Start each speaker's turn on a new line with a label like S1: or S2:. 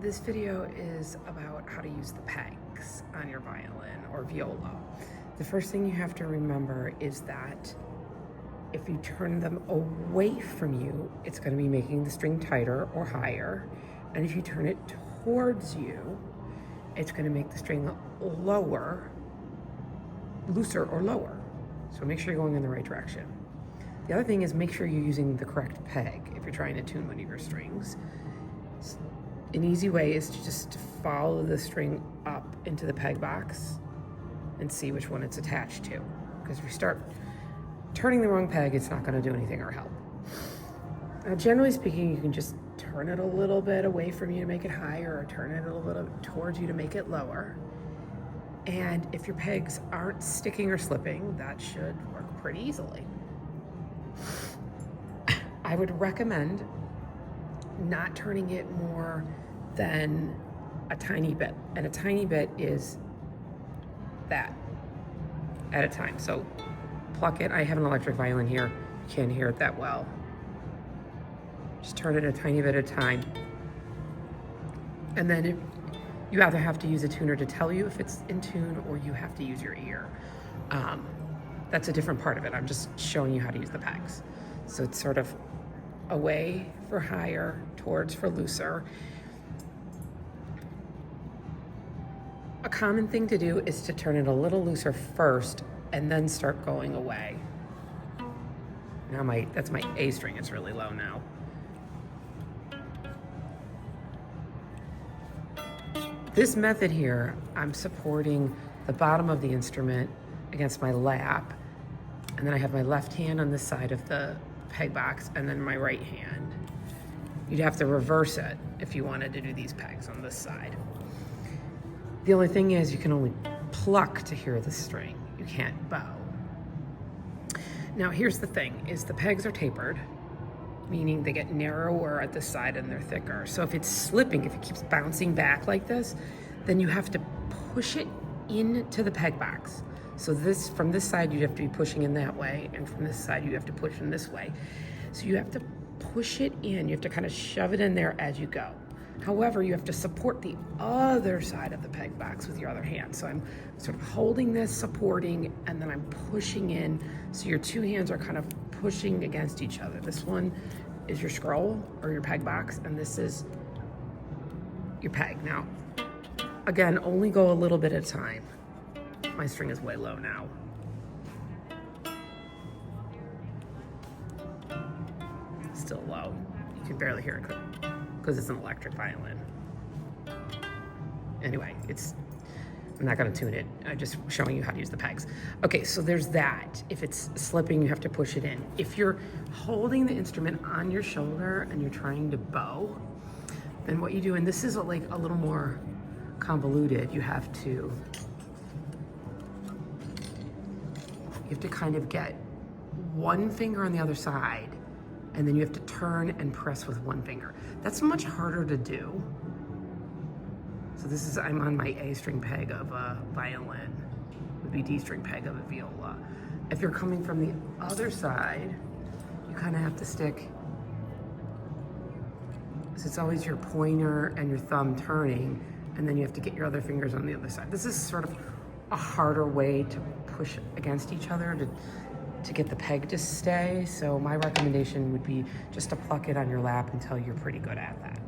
S1: This video is about how to use the pegs on your violin or viola. The first thing you have to remember is that if you turn them away from you, it's going to be making the string tighter or higher. And if you turn it towards you, it's going to make the string looser or lower. So make sure you're going in the right direction. The other thing is make sure you're using the correct peg if you're trying to tune one of your strings. An easy way is to just follow the string up into the peg box and see which one it's attached to. Because if you start turning the wrong peg, it's not going to do anything or help. Now, generally speaking, you can just turn it a little bit away from you to make it higher, or turn it a little bit towards you to make it lower. And if your pegs aren't sticking or slipping, that should work pretty easily. I would recommend not turning it more than a tiny bit. And a tiny bit is that at a time. So pluck it. I have an electric violin here. You can't hear it that well. Just turn it a tiny bit at a time. And then you either have to use a tuner to tell you if it's in tune, or you have to use your ear. That's a different part of it. I'm just showing you how to use the pegs. So it's sort of away for higher, towards for looser. A common thing to do is to turn it a little looser first and then start going away. Now that's my A string, it's really low now. This method here, I'm supporting the bottom of the instrument against my lap, and then I have my left hand on this side of the peg box and then my right hand. You'd have to reverse it if you wanted to do these pegs on this side. The only thing is you can only pluck to hear the string. You can't bow. Now here's the thing, is the pegs are tapered, meaning they get narrower at the side and they're thicker. So if it's slipping, if it keeps bouncing back like this, then you have to push it into the peg box. So from this side, you'd have to be pushing in that way, and from this side, you have to push in this way. So you have to push it in. You have to kind of shove it in there as you go. However, you have to support the other side of the peg box with your other hand. So I'm sort of holding this, supporting, and then I'm pushing in. So your two hands are kind of pushing against each other. This one is your scroll or your peg box, and this is your peg. Now, again, only go a little bit at a time. My string is way low now. Still low. You can barely hear it because it's an electric violin. Anyway, I'm not gonna tune it. I'm just showing you how to use the pegs. Okay, so there's that. If it's slipping, you have to push it in. If you're holding the instrument on your shoulder and you're trying to bow, then what you do, and this is like a little more convoluted, you have to kind of get one finger on the other side, and then you have to turn and press with one finger. That's much harder to do. So I'm on my A string peg of a violin, would be D string peg of a viola. If you're coming from the other side, you kind of have to stick, so it's always your pointer and your thumb turning, and then you have to get your other fingers on the other side. This is sort of a harder way to push against each other to get the peg to stay. So my recommendation would be just to pluck it on your lap until you're pretty good at that.